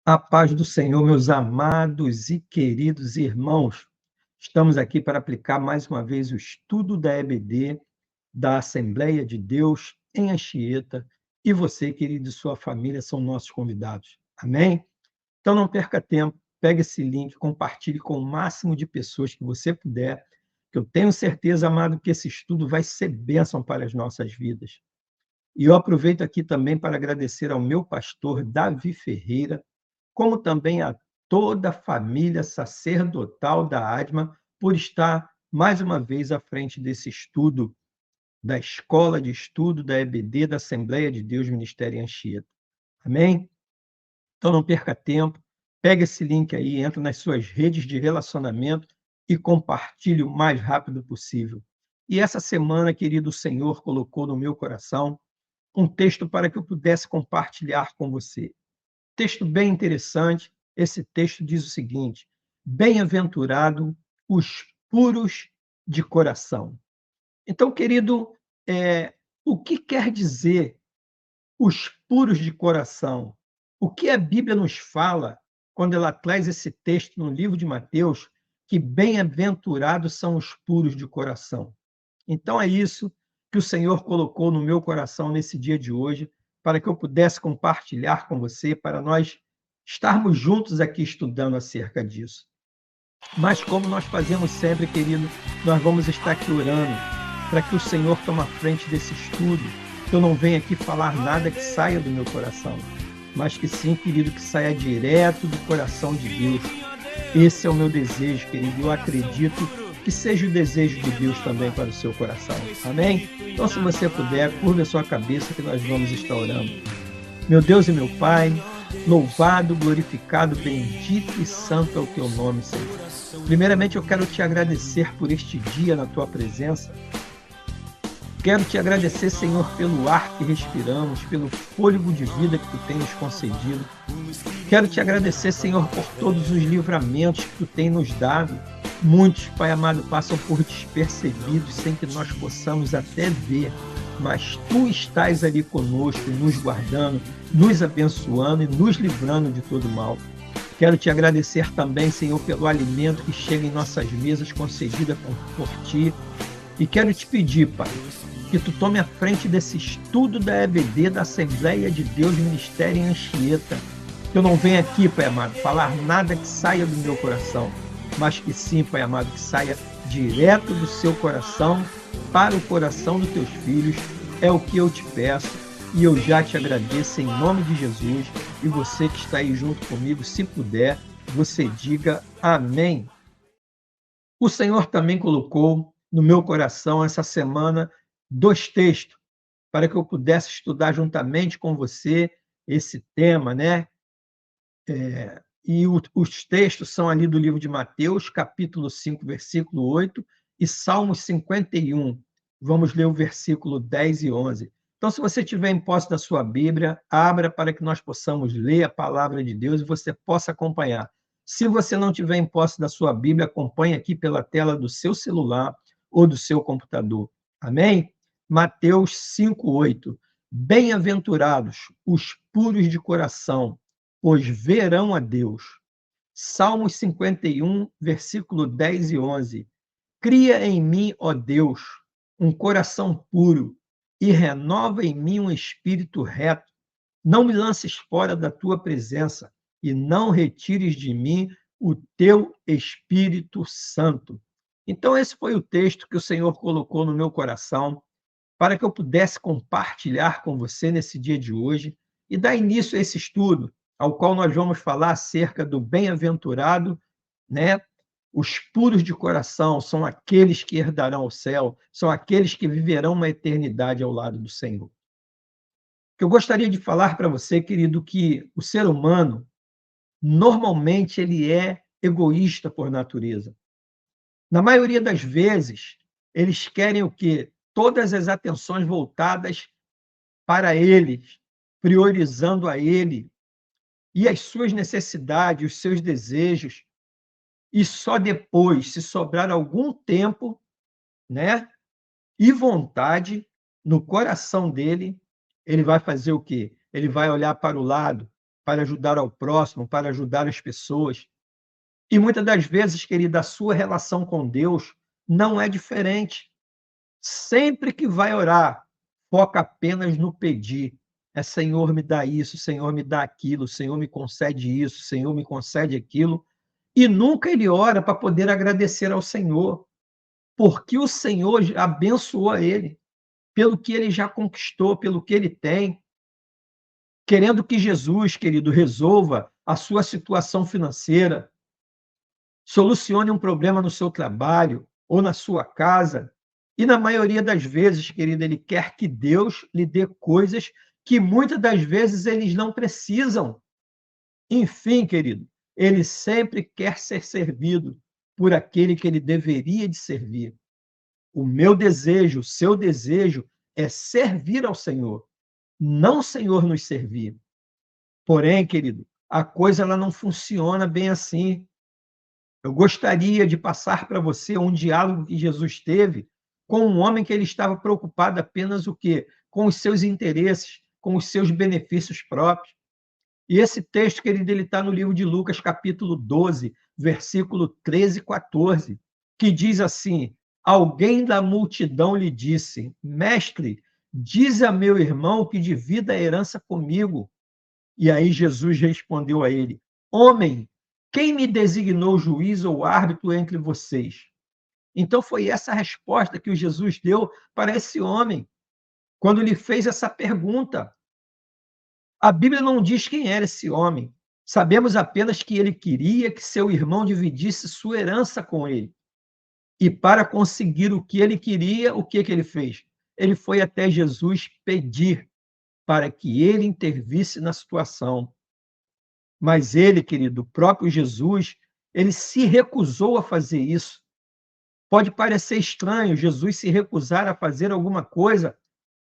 A paz do Senhor, meus amados e queridos irmãos. Estamos aqui para aplicar mais uma vez o estudo da EBD, da Assembleia de Deus em Anchieta. E você, querido, e sua família são nossos convidados. Amém? Então não perca tempo, pegue esse link, compartilhe com o máximo de pessoas que você puder, que eu tenho certeza, amado, que esse estudo vai ser bênção para as nossas vidas. E eu aproveito aqui também para agradecer ao meu pastor Davi Ferreira, como também a toda a família sacerdotal da ADMA, por estar mais uma vez à frente desse estudo da Escola de Estudo da EBD, da Assembleia de Deus Ministério em Anchieta. Amém? Então não perca tempo, pega esse link aí, entra nas suas redes de relacionamento e compartilhe o mais rápido possível. E essa semana, querido, o Senhor colocou no meu coração um texto para que eu pudesse compartilhar com você. Texto bem interessante. Esse texto diz o seguinte: bem-aventurado os puros de coração. Então, querido, o que quer dizer os puros de coração? O que a Bíblia nos fala quando ela traz esse texto no livro de Mateus, que bem-aventurados são os puros de coração? Então, é isso que o Senhor colocou no meu coração nesse dia de hoje, para que eu pudesse compartilhar com você, para nós estarmos juntos aqui estudando acerca disso. Mas, como nós fazemos sempre, querido, nós vamos estar aqui orando para que o Senhor tome a frente desse estudo, que eu não venha aqui falar nada que saia do meu coração, mas que sim, querido, que saia direto do coração de Deus. Esse é o meu desejo, querido, eu acredito que seja o desejo de Deus também para o seu coração. Amém? Então, se você puder, curva a sua cabeça que nós vamos estar orando. Meu Deus e meu Pai, louvado, glorificado, bendito e santo é o teu nome, Senhor. Primeiramente, eu quero te agradecer por este dia na tua presença. Quero te agradecer, Senhor, pelo ar que respiramos, pelo fôlego de vida que tu tens nos concedido. Quero te agradecer, Senhor, por todos os livramentos que tu tens nos dado. Muitos, Pai amado, passam por despercebidos, sem que nós possamos até ver, mas tu estás ali conosco, nos guardando, nos abençoando e nos livrando de todo mal. Quero te agradecer também, Senhor, pelo alimento que chega em nossas mesas, concedida por ti. E quero te pedir, Pai, que tu tome a frente desse estudo da EBD, da Assembleia de Deus Ministério em Anchieta. Que eu não venha aqui, Pai amado, falar nada que saia do meu coração, mas que sim, Pai amado, que saia direto do seu coração para o coração dos teus filhos. É o que eu te peço e eu já te agradeço em nome de Jesus. E você que está aí junto comigo, se puder, você diga amém. O Senhor também colocou no meu coração essa semana 2 textos para que eu pudesse estudar juntamente com você esse tema, né? Os textos são ali do livro de Mateus, capítulo 5, versículo 8, e Salmos 51. Vamos ler o versículo 10 e 11. Então, se você tiver em posse da sua Bíblia, abra para que nós possamos ler a palavra de Deus e você possa acompanhar. Se você não tiver em posse da sua Bíblia, acompanhe aqui pela tela do seu celular ou do seu computador. Amém? Mateus 5, 8. Bem-aventurados os puros de coração, pois verão a Deus. Salmos 51, versículo 10 e 11. Cria em mim, ó Deus, um coração puro e renova em mim um espírito reto. Não me lances fora da tua presença e não retires de mim o teu Espírito Santo. Então, esse foi o texto que o Senhor colocou no meu coração para que eu pudesse compartilhar com você nesse dia de hoje e dar início a esse estudo, ao qual nós vamos falar acerca do bem-aventurado, né? Os puros de coração são aqueles que herdarão o céu, são aqueles que viverão uma eternidade ao lado do Senhor. Eu gostaria de falar para você, querido, que o ser humano, normalmente, ele é egoísta por natureza. Na maioria das vezes, eles querem o quê? Todas as atenções voltadas para eles, priorizando a ele e as suas necessidades, os seus desejos, e só depois, se sobrar algum tempo, né, e vontade no coração dele, ele vai fazer o quê? Ele vai olhar para o lado, para ajudar ao próximo, para ajudar as pessoas. E muitas das vezes, querida, a sua relação com Deus não é diferente. Sempre que vai orar, foca apenas no pedir. É Senhor, me dá isso, Senhor, me dá aquilo, Senhor, me concede isso, Senhor, me concede aquilo. E nunca ele ora para poder agradecer ao Senhor, porque o Senhor abençoou ele, pelo que ele já conquistou, pelo que ele tem, querendo que Jesus, querido, resolva a sua situação financeira, solucione um problema no seu trabalho ou na sua casa. E na maioria das vezes, querido, ele quer que Deus lhe dê coisas que muitas das vezes eles não precisam. Enfim, querido, ele sempre quer ser servido por aquele que ele deveria de servir. O meu desejo, o seu desejo é servir ao Senhor, não o Senhor nos servir. Porém, querido, a coisa ela não funciona bem assim. Eu gostaria de passar para você um diálogo que Jesus teve com um homem que ele estava preocupado apenas o quê? Com os seus interesses, com os seus benefícios próprios. E esse texto, querido, ele está no livro de Lucas, capítulo 12, versículo 13 e 14, que diz assim: alguém da multidão lhe disse, mestre, dize a meu irmão que divida a herança comigo. E aí Jesus respondeu a ele, homem, quem me designou juiz ou árbitro entre vocês? Então foi essa a resposta que o Jesus deu para esse homem, quando lhe fez essa pergunta. A Bíblia não diz quem era esse homem. Sabemos apenas que ele queria que seu irmão dividisse sua herança com ele. E para conseguir o que ele queria, o que ele fez? Ele foi até Jesus pedir para que ele intervisse na situação. Mas ele, querido, o próprio Jesus, ele se recusou a fazer isso. Pode parecer estranho Jesus se recusar a fazer alguma coisa,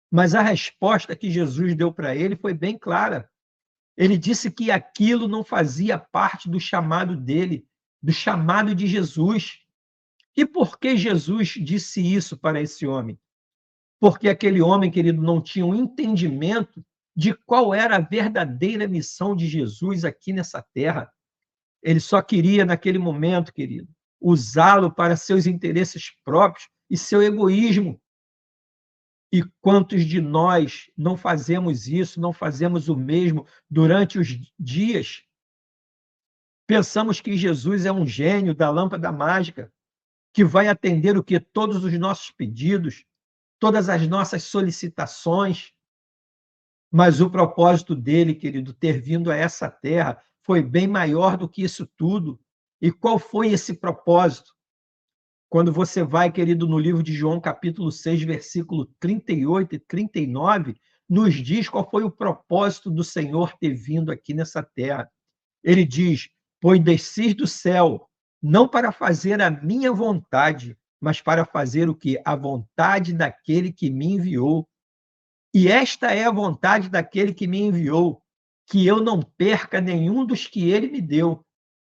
mas a resposta que Jesus deu para ele foi bem clara. Ele disse que aquilo não fazia parte do chamado dele, do chamado de Jesus. E por que Jesus disse isso para esse homem? Porque aquele homem, querido, não tinha um entendimento de qual era a verdadeira missão de Jesus aqui nessa terra. Ele só queria, naquele momento, querido, usá-lo para seus interesses próprios e seu egoísmo. E quantos de nós não fazemos isso, não fazemos o mesmo durante os dias? Pensamos que Jesus é um gênio da lâmpada mágica, que vai atender o que? Todos os nossos pedidos, todas as nossas solicitações. Mas o propósito dele, querido, ter vindo a essa terra, foi bem maior do que isso tudo. E qual foi esse propósito? Quando você vai, querido, no livro de João, capítulo 6, versículo 38 e 39, nos diz qual foi o propósito do Senhor ter vindo aqui nessa terra. Ele diz, pois desci do céu, não para fazer a minha vontade, mas para fazer o quê? A vontade daquele que me enviou. E esta é a vontade daquele que me enviou, que eu não perca nenhum dos que ele me deu,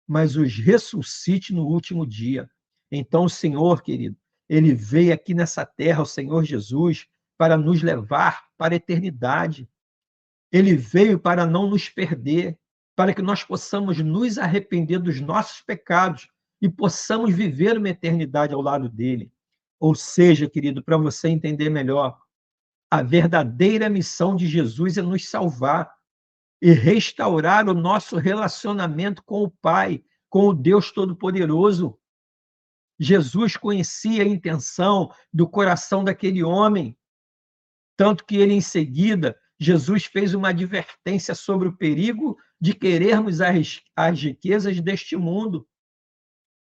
mas os ressuscite no último dia. Então, o Senhor, querido, ele veio aqui nessa terra, o Senhor Jesus, para nos levar para a eternidade. Ele veio para não nos perder, para que nós possamos nos arrepender dos nossos pecados e possamos viver uma eternidade ao lado dele. Ou seja, querido, para você entender melhor, a verdadeira missão de Jesus é nos salvar e restaurar o nosso relacionamento com o Pai, com o Deus Todo-Poderoso. Jesus conhecia a intenção do coração daquele homem, tanto que ele, em seguida, Jesus fez uma advertência sobre o perigo de querermos as riquezas deste mundo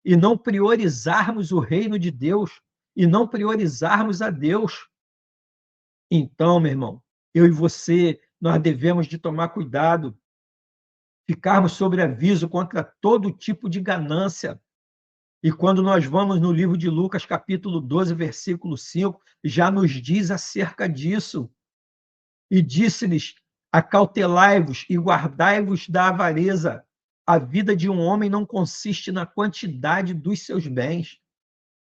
e não priorizarmos o reino de Deus e não priorizarmos a Deus. Então, meu irmão, eu e você, nós devemos de tomar cuidado, ficarmos sob aviso contra todo tipo de ganância. E quando nós vamos no livro de Lucas, capítulo 12, versículo 5, já nos diz acerca disso. E disse-lhes, acautelai-vos e guardai-vos da avareza. A vida de um homem não consiste na quantidade dos seus bens.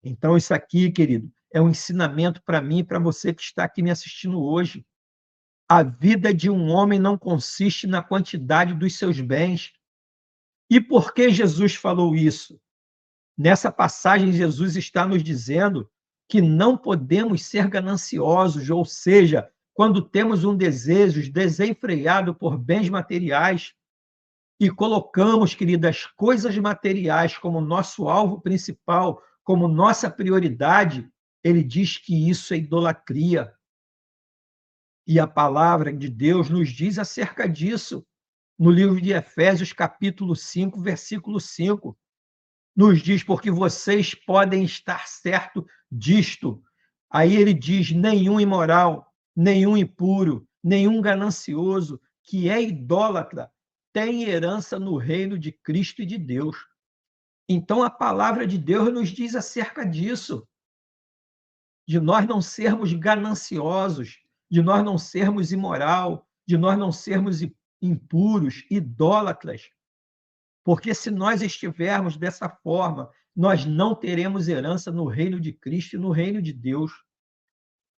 Então, isso aqui, querido, é um ensinamento para mim e para você que está aqui me assistindo hoje. A vida de um homem não consiste na quantidade dos seus bens. E por que Jesus falou isso? Nessa passagem, Jesus está nos dizendo que não podemos ser gananciosos, ou seja, quando temos um desejo desenfreado por bens materiais e colocamos, queridas, coisas materiais como nosso alvo principal, como nossa prioridade, ele diz que isso é idolatria. E a palavra de Deus nos diz acerca disso no livro de Efésios, capítulo 5, versículo 5. Nos diz, porque vocês podem estar certo disto. Aí ele diz, nenhum imoral, nenhum impuro, nenhum ganancioso, que é idólatra, tem herança no reino de Cristo e de Deus. Então, a palavra de Deus nos diz acerca disso, de nós não sermos gananciosos, de nós não sermos imoral, de nós não sermos impuros, idólatras. Porque se nós estivermos dessa forma, nós não teremos herança no reino de Cristo e no reino de Deus.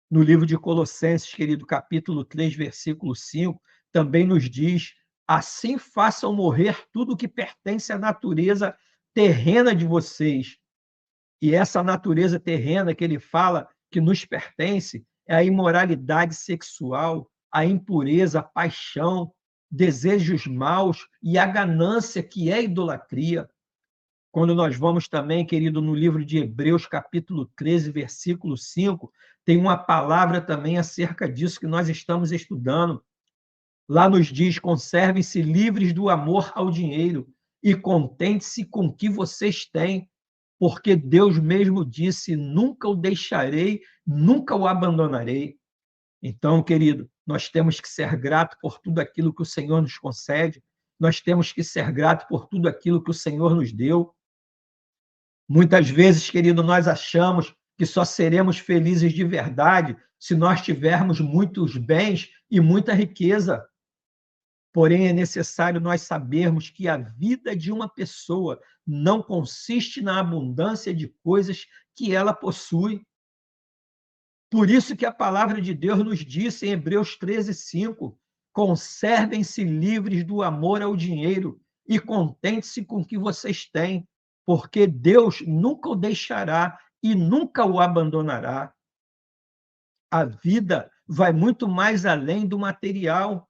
No livro de Colossenses, querido, capítulo 3, versículo 5, também nos diz, assim façam morrer tudo que pertence à natureza terrena de vocês. E essa natureza terrena que ele fala que nos pertence é a imoralidade sexual, a impureza, a paixão, desejos maus e a ganância, que é idolatria. Quando nós vamos também, querido, no livro de Hebreus, capítulo 13, versículo 5, tem uma palavra também acerca disso que nós estamos estudando. Lá nos diz, conservem-se livres do amor ao dinheiro e contente-se com o que vocês têm, porque Deus mesmo disse, nunca o deixarei, nunca o abandonarei. Então, querido, nós temos que ser grato por tudo aquilo que o Senhor nos concede, nós temos que ser grato por tudo aquilo que o Senhor nos deu. Muitas vezes, querido, nós achamos que só seremos felizes de verdade se nós tivermos muitos bens e muita riqueza. Porém, é necessário nós sabermos que a vida de uma pessoa não consiste na abundância de coisas que ela possui. Por isso que a palavra de Deus nos disse em Hebreus 13, 5, conservem-se livres do amor ao dinheiro e contente-se com o que vocês têm, porque Deus nunca o deixará e nunca o abandonará. A vida vai muito mais além do material.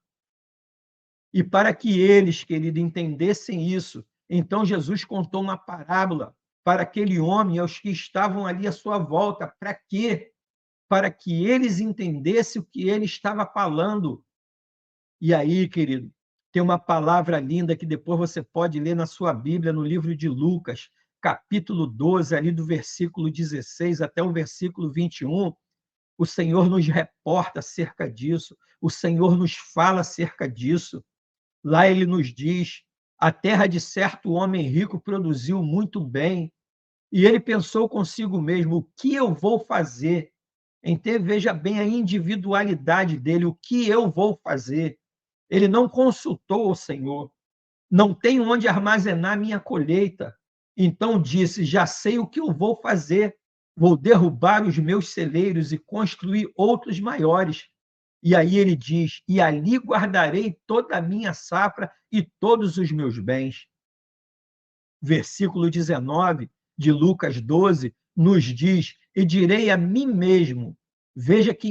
E para que eles, querido, entendessem isso, então Jesus contou uma parábola para aquele homem e aos que estavam ali à sua volta. Para quê? Para que eles entendessem o que ele estava falando. E aí, querido, tem uma palavra linda que depois você pode ler na sua Bíblia, no livro de Lucas, capítulo 12, ali do versículo 16 até o versículo 21, o Senhor nos reporta acerca disso, o Senhor nos fala acerca disso. Lá ele nos diz, a terra de certo homem rico produziu muito bem, e ele pensou consigo mesmo, o que eu vou fazer? Então, veja bem a individualidade dele, o que eu vou fazer? Ele não consultou o Senhor, não tenho onde armazenar minha colheita. Então disse, já sei o que eu vou fazer, vou derrubar os meus celeiros e construir outros maiores. E aí ele diz, e ali guardarei toda a minha safra e todos os meus bens. Versículo 19 de Lucas 12 nos diz, e direi a mim mesmo, veja que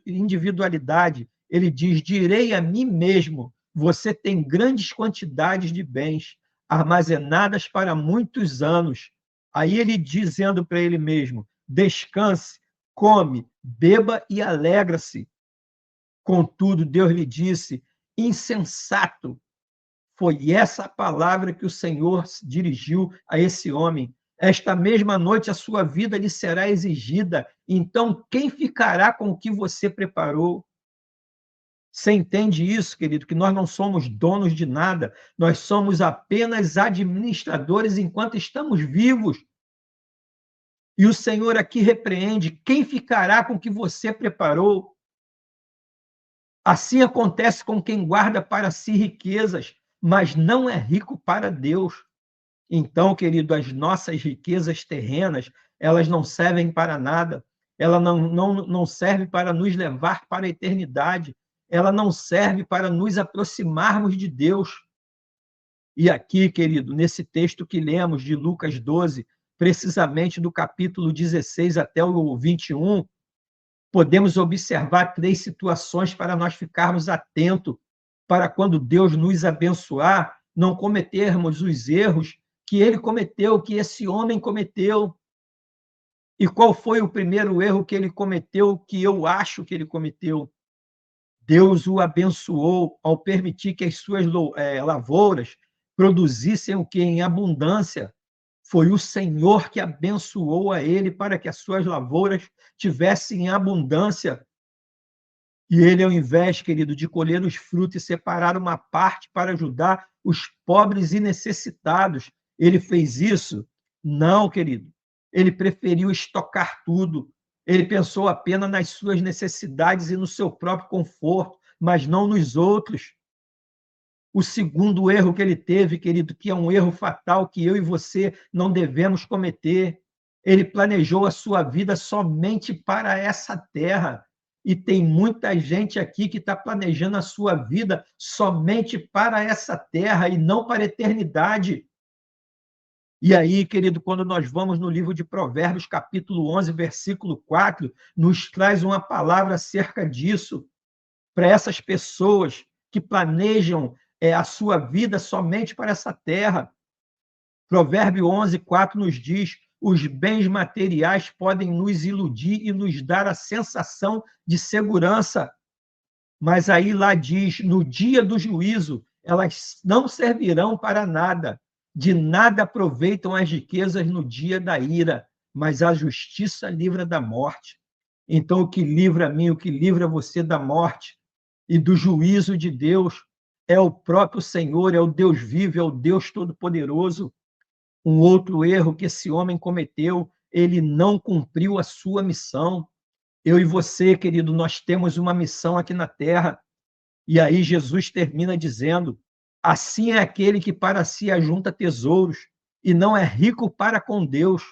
individualidade, ele diz, direi a mim mesmo, você tem grandes quantidades de bens, armazenadas para muitos anos. Aí ele dizendo para ele mesmo, descanse, come, beba e alegra-se. Contudo, Deus lhe disse, insensato. Foi essa a palavra que o Senhor dirigiu a esse homem. Esta mesma noite a sua vida lhe será exigida. Então, quem ficará com o que você preparou? Você entende isso, querido? Que nós não somos donos de nada. Nós somos apenas administradores enquanto estamos vivos. E o Senhor aqui repreende. Quem ficará com o que você preparou? Assim acontece com quem guarda para si riquezas, mas não é rico para Deus. Então, querido, as nossas riquezas terrenas, elas não servem para nada, ela não serve para nos levar para a eternidade, ela não serve para nos aproximarmos de Deus. E aqui, querido, nesse texto que lemos de Lucas 12, precisamente do capítulo 16 até o 21, podemos observar 3 situações para nós ficarmos atentos, para quando Deus nos abençoar, não cometermos os erros que ele cometeu, que esse homem cometeu. E qual foi o primeiro erro que ele cometeu, que eu acho que ele cometeu? Deus o abençoou ao permitir que as suas lavouras produzissem o que? Em abundância. Foi o Senhor que abençoou a ele para que as suas lavouras tivessem abundância. E ele, ao invés, querido, de colher os frutos e separar uma parte para ajudar os pobres e necessitados, ele fez isso? Não, querido. Ele preferiu estocar tudo. Ele pensou apenas nas suas necessidades e no seu próprio conforto, mas não nos outros. O segundo erro que ele teve, querido, que é um erro fatal que eu e você não devemos cometer, ele planejou a sua vida somente para essa terra. E tem muita gente aqui que está planejando a sua vida somente para essa terra e não para a eternidade. E aí, querido, quando nós vamos no livro de Provérbios, capítulo 11, versículo 4, nos traz uma palavra acerca disso, para essas pessoas que planejam a sua vida somente para essa terra. Provérbio 11, 4 nos diz: os bens materiais podem nos iludir e nos dar a sensação de segurança. Mas aí lá diz, no dia do juízo, elas não servirão para nada. De nada aproveitam as riquezas no dia da ira, mas a justiça livra da morte. Então, o que livra a mim, o que livra você da morte e do juízo de Deus é o próprio Senhor, é o Deus vivo, é o Deus Todo-Poderoso. Um outro erro que esse homem cometeu, ele não cumpriu a sua missão. Eu e você, querido, nós temos uma missão aqui na terra. E aí Jesus termina dizendo: assim é aquele que para si ajunta tesouros e não é rico para com Deus.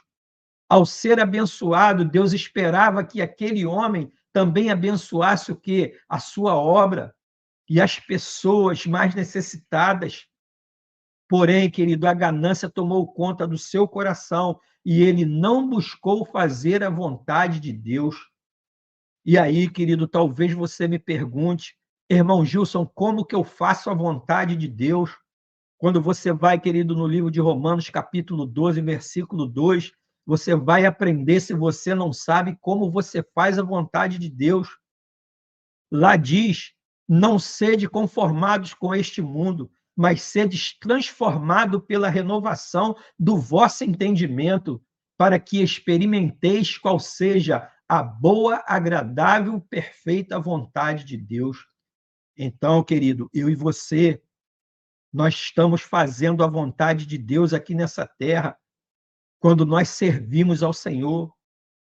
Ao ser abençoado, Deus esperava que aquele homem também abençoasse o quê? A sua obra e as pessoas mais necessitadas. Porém, querido, a ganância tomou conta do seu coração e ele não buscou fazer a vontade de Deus. E aí, querido, talvez você me pergunte: irmão Gilson, como que eu faço a vontade de Deus? Quando você vai, querido, no livro de Romanos, capítulo 12, versículo 2, você vai aprender, se você não sabe, como você faz a vontade de Deus. Lá diz: não sede conformados com este mundo, mas sedes transformado pela renovação do vosso entendimento, para que experimenteis qual seja a boa, agradável, perfeita vontade de Deus. Então, querido, eu e você, nós estamos fazendo a vontade de Deus aqui nessa terra, quando nós servimos ao Senhor,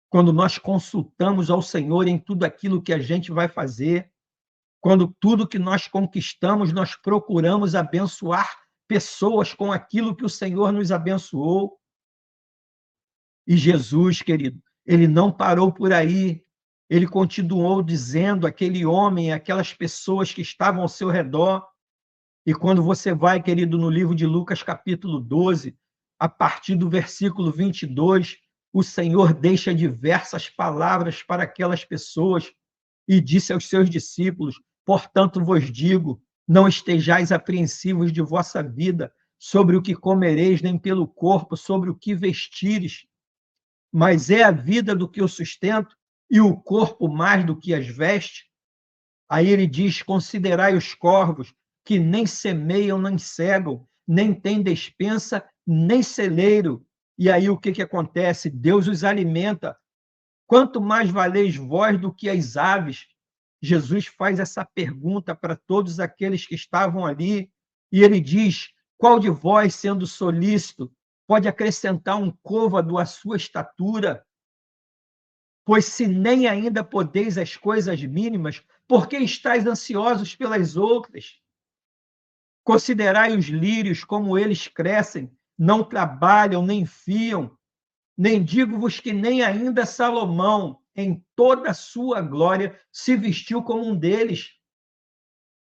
quando nós consultamos ao Senhor em tudo aquilo que a gente vai fazer, quando tudo que nós conquistamos, nós procuramos abençoar pessoas com aquilo que o Senhor nos abençoou. E Jesus, querido, ele não parou por aí. Ele continuou dizendo àquele homem, aquelas pessoas que estavam ao seu redor. E quando você vai, querido, no livro de Lucas, capítulo 12, a partir do versículo 22, o Senhor deixa diversas palavras para aquelas pessoas e disse aos seus discípulos: portanto vos digo, não estejais apreensivos de vossa vida sobre o que comereis, nem pelo corpo sobre o que vestires, mas é a vida do que o sustento e o corpo mais do que as vestes. Aí ele diz: considerai os corvos, que nem semeiam, nem cegam, nem têm despensa, nem celeiro. E aí o que acontece? Deus os alimenta. Quanto mais valeis vós do que as aves? Jesus faz essa pergunta para todos aqueles que estavam ali, e ele diz: qual de vós, sendo solícito, pode acrescentar um côvado à sua estatura? Pois se nem ainda podeis as coisas mínimas, por que estáis ansiosos pelas outras? Considerai os lírios, como eles crescem, não trabalham, nem fiam, nem digo-vos que nem ainda Salomão, em toda a sua glória, se vestiu como um deles.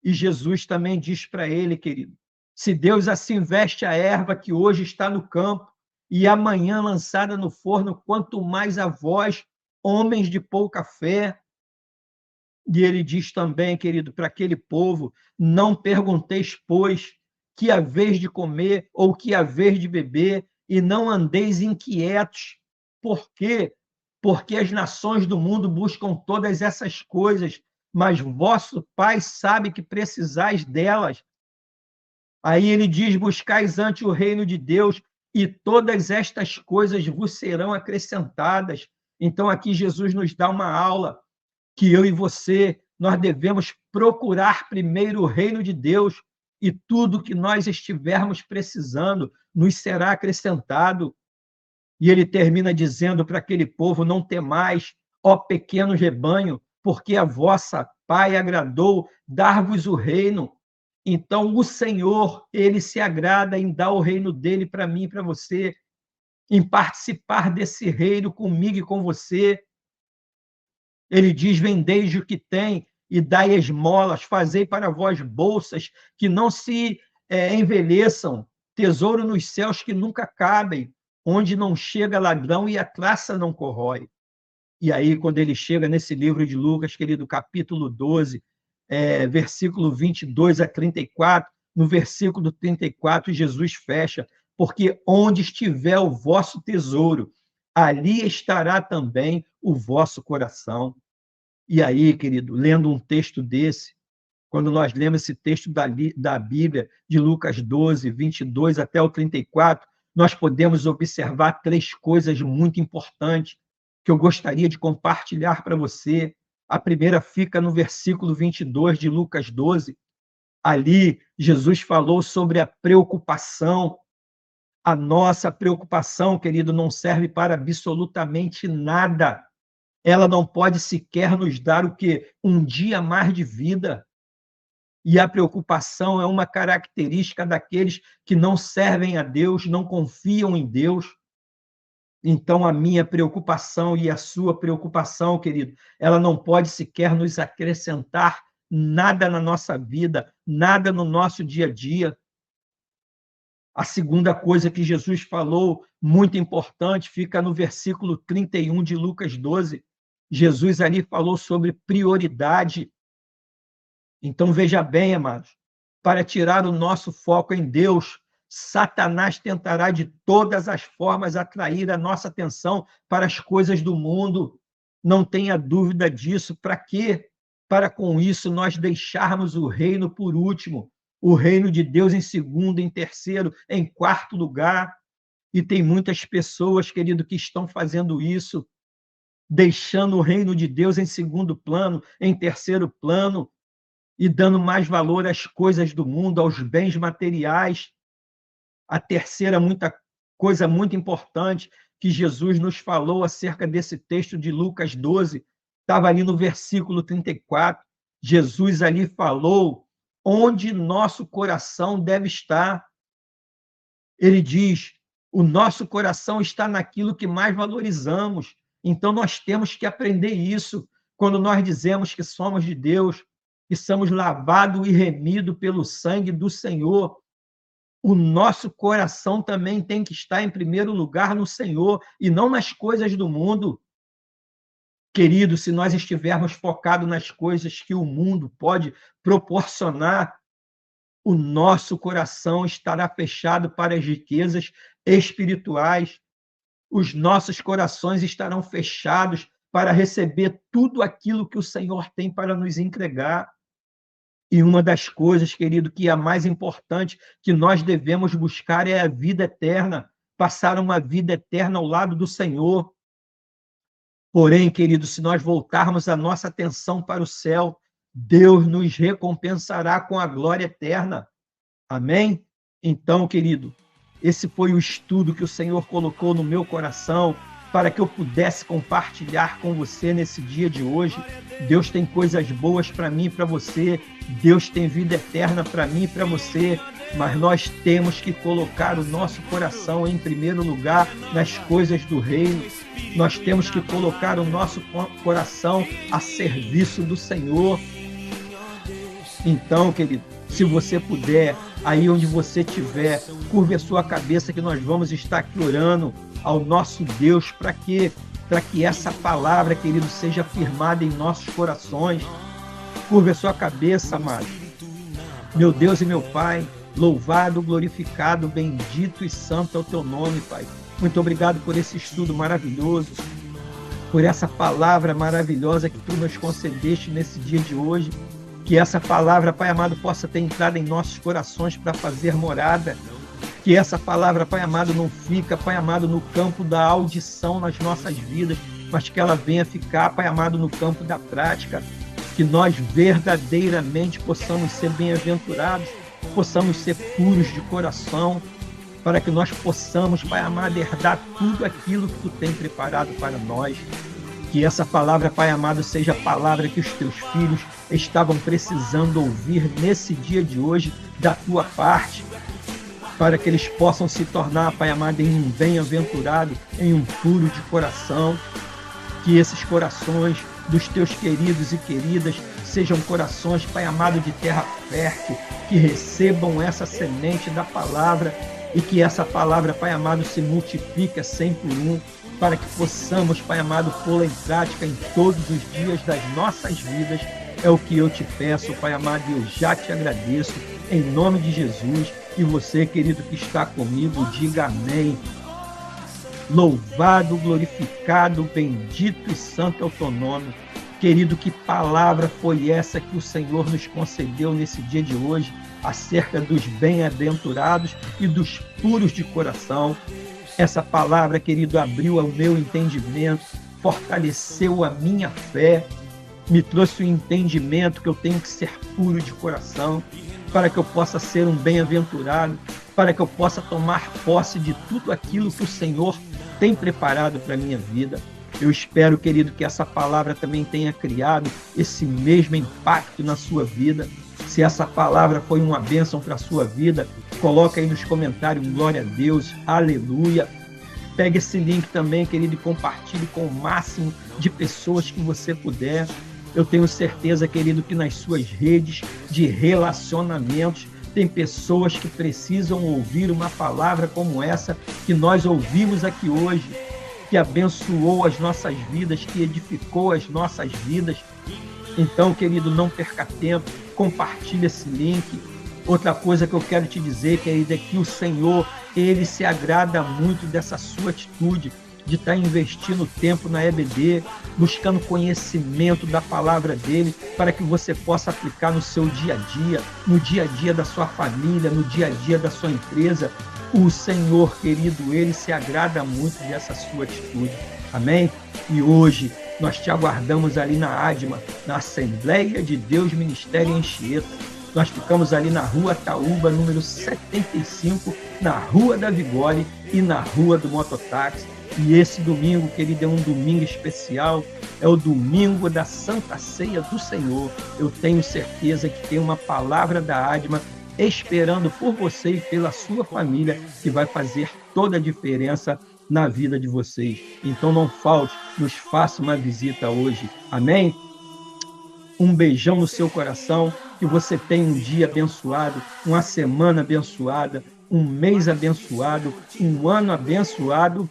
E Jesus também diz para ele, querido, se Deus assim veste a erva que hoje está no campo e amanhã lançada no forno, quanto mais a vós, homens de pouca fé. E ele diz também, querido, para aquele povo, não pergunteis, pois, que haveis de comer ou que haveis de beber, e não andeis inquietos. Por quê? Porque as nações do mundo buscam todas essas coisas, mas vosso Pai sabe que precisais delas. Aí ele diz, buscais antes o reino de Deus, e todas estas coisas vos serão acrescentadas. Então aqui Jesus nos dá uma aula que eu e você, nós devemos procurar primeiro o reino de Deus e tudo que nós estivermos precisando nos será acrescentado. E ele termina dizendo para aquele povo, não temais, ó pequeno rebanho, porque a vossa Pai agradou dar-vos o reino. Então o Senhor, ele se agrada em dar o reino dele para mim e para você, em participar desse reino comigo e com você. Ele diz, vendei o que tem e dai esmolas, fazei para vós bolsas que não se envelheçam, tesouro nos céus que nunca cabem, onde não chega ladrão e a traça não corrói. E aí, quando ele chega nesse livro de Lucas, querido, capítulo 12, versículo 22 a 34, no versículo 34, Jesus fecha, porque onde estiver o vosso tesouro, ali estará também o vosso coração. E aí, querido, lendo um texto desse, quando nós lemos esse texto da Bíblia, de Lucas 12, 22 até o 34, nós podemos observar 3 coisas muito importantes que eu gostaria de compartilhar para você. A primeira fica no versículo 22 de Lucas 12. Ali, Jesus falou sobre a preocupação. A nossa preocupação, querido, não serve para absolutamente nada. Ela não pode sequer nos dar o quê? Um dia mais de vida. E a preocupação é uma característica daqueles que não servem a Deus, não confiam em Deus. Então, a minha preocupação e a sua preocupação, querido, ela não pode sequer nos acrescentar nada na nossa vida, nada no nosso dia a dia. A segunda coisa que Jesus falou, muito importante, fica no versículo 31 de Lucas 12. Jesus ali falou sobre prioridade. Então, veja bem, amados, para tirar o nosso foco em Deus, Satanás tentará de todas as formas atrair a nossa atenção para as coisas do mundo. Não tenha dúvida disso. Para quê? Para com isso nós deixarmos o reino por último, o reino de Deus em segundo, em terceiro, em quarto lugar. E tem muitas pessoas, querido, que estão fazendo isso, deixando o reino de Deus em segundo plano, em terceiro plano, e dando mais valor às coisas do mundo, aos bens materiais. A terceira coisa muito importante que Jesus nos falou acerca desse texto de Lucas 12, estava ali no versículo 34. Jesus ali falou onde nosso coração deve estar. Ele diz, o nosso coração está naquilo que mais valorizamos. Então, nós temos que aprender isso quando nós dizemos que somos de Deus, que somos lavados e remidos pelo sangue do Senhor. O nosso coração também tem que estar em primeiro lugar no Senhor e não nas coisas do mundo. Querido, se nós estivermos focados nas coisas que o mundo pode proporcionar, o nosso coração estará fechado para as riquezas espirituais. Os nossos corações estarão fechados para receber tudo aquilo que o Senhor tem para nos entregar. E uma das coisas, querido, que é a mais importante que nós devemos buscar é a vida eterna, passar uma vida eterna ao lado do Senhor. Porém, querido, se nós voltarmos a nossa atenção para o céu, Deus nos recompensará com a glória eterna. Amém? Então, querido, esse foi o estudo que o Senhor colocou no meu coração para que eu pudesse compartilhar com você nesse dia de hoje. Deus tem coisas boas para mim e para você. Deus tem vida eterna para mim e para você. Mas nós temos que colocar o nosso coração em primeiro lugar nas coisas do reino. Nós temos que colocar o nosso coração a serviço do Senhor. Então, querido, se você puder, aí onde você estiver, curve a sua cabeça que nós vamos estar aqui orando ao nosso Deus. Para quê? Para que essa palavra, querido, seja firmada em nossos corações. Curve a sua cabeça, amado. Meu Deus e meu Pai, louvado, glorificado, bendito e santo é o teu nome, Pai. Muito obrigado por esse estudo maravilhoso, por essa palavra maravilhosa que tu nos concedeste nesse dia de hoje. Que essa palavra, Pai amado, possa ter entrado em nossos corações para fazer morada. Que essa palavra, Pai amado, não fica, Pai amado, no campo da audição nas nossas vidas, mas que ela venha ficar, Pai amado, no campo da prática. Que nós verdadeiramente possamos ser bem-aventurados, possamos ser puros de coração, para que nós possamos, Pai amado, herdar tudo aquilo que tu tem preparado para nós. Que essa palavra, Pai amado, seja a palavra que os teus filhos estavam precisando ouvir nesse dia de hoje da tua parte, para que eles possam se tornar, Pai amado, em um bem-aventurado, em um puro de coração. Que esses corações dos teus queridos e queridas sejam corações, Pai amado, de terra fértil, que recebam essa semente da palavra e que essa palavra, Pai amado, se multiplique a 100 por 1, para que possamos, Pai amado, pô-la em prática em todos os dias das nossas vidas. É o que eu te peço, Pai amado, e eu já te agradeço, em nome de Jesus. E você, querido, que está comigo, diga amém. Louvado, glorificado, bendito e santo é o teu nome. Querido, que palavra foi essa que o Senhor nos concedeu nesse dia de hoje, acerca dos bem-aventurados e dos puros de coração? Essa palavra, querido, abriu o meu entendimento, fortaleceu a minha fé, me trouxe o entendimento que eu tenho que ser puro de coração, para que eu possa ser um bem-aventurado, para que eu possa tomar posse de tudo aquilo que o Senhor tem preparado para a minha vida. Eu espero, querido, que essa palavra também tenha criado esse mesmo impacto na sua vida. Se essa palavra foi uma bênção para a sua vida, coloca aí nos comentários, glória a Deus, aleluia. Pegue esse link também, querido, e compartilhe com o máximo de pessoas que você puder. Eu tenho certeza, querido, que nas suas redes de relacionamentos tem pessoas que precisam ouvir uma palavra como essa que nós ouvimos aqui hoje, que abençoou as nossas vidas, que edificou as nossas vidas. Então, querido, não perca tempo, compartilhe esse link. Outra coisa que eu quero te dizer, querido, é que o Senhor, Ele se agrada muito dessa sua atitude de estar investindo tempo na EBD, buscando conhecimento da palavra dele, para que você possa aplicar no seu dia a dia, no dia a dia da sua família, no dia a dia da sua empresa. O Senhor, querido, Ele se agrada muito dessa sua atitude. Amém? E hoje nós te aguardamos ali na ADMA, na Assembleia de Deus Ministério em Anchieta. Nós ficamos ali na Rua Taúba, número 75, na Rua da Vigore e na Rua do Mototáxi. E esse domingo, querido, é um domingo especial, é o domingo da Santa Ceia do Senhor. Eu tenho certeza que tem uma palavra da ADMA esperando por você e pela sua família, que vai fazer toda a diferença na vida de vocês. Então não falte, nos faça uma visita hoje. Amém? Um beijão no seu coração, que você tenha um dia abençoado, uma semana abençoada, um mês abençoado, um ano abençoado,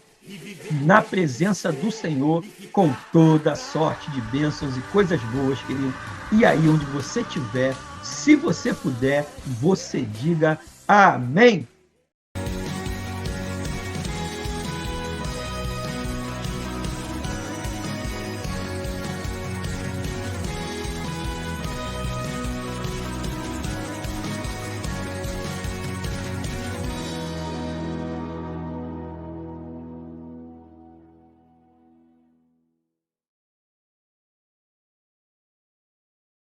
na presença do Senhor, com toda a sorte de bênçãos e coisas boas, querido. E aí onde você estiver, se você puder, você diga amém.